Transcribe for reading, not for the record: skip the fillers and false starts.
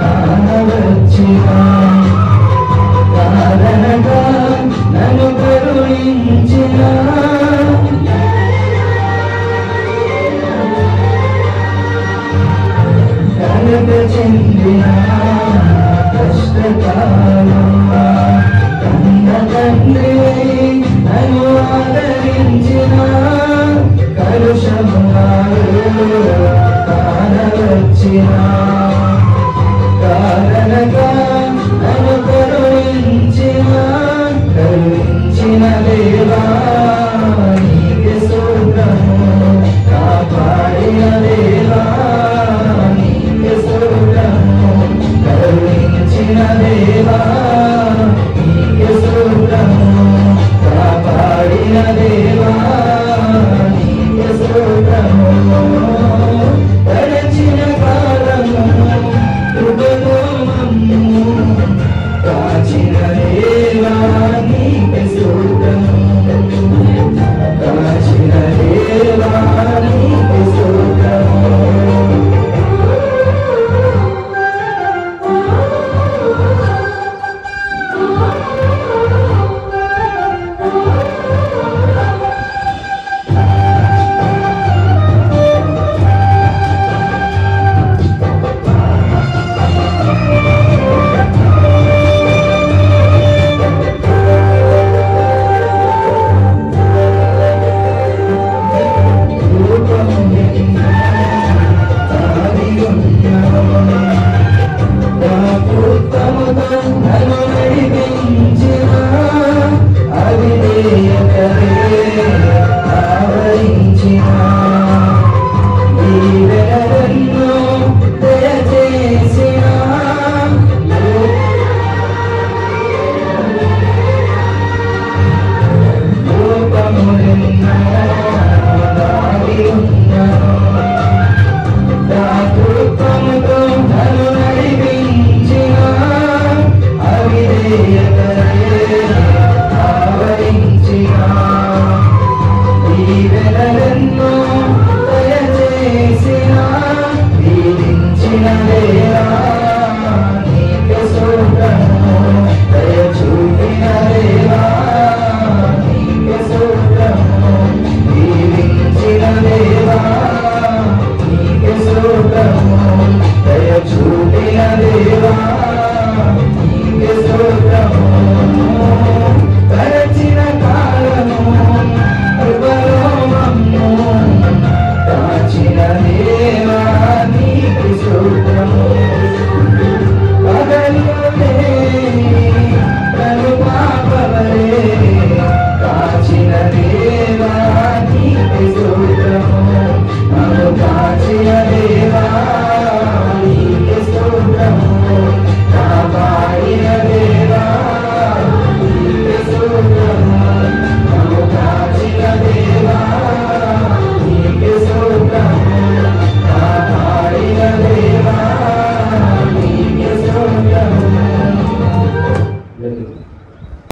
కానవచ్చిన కారణగా నన్ను కరుణించిన కలత చెందిన కష్టకాలం కన్న తండ్రి నన్ను ఆదరించిన కలుషమునాలు కానవచ్చిన కారణగా నన్ను కరుణించిన దేవా నీకే స్తోత్రము కాపాడిన దేవా నీకే స్తోత్రము కరుణించిన దేవా నీకే స్తోత్రము కాపాడిన దేవా నీకే స్తోత్రము గడచిన కాలము కృపతో మమ్ము కాచిన దేవా నీకే స్తోత్రము కాచిన దేవా నీకే స్తోత్రము దీవించిన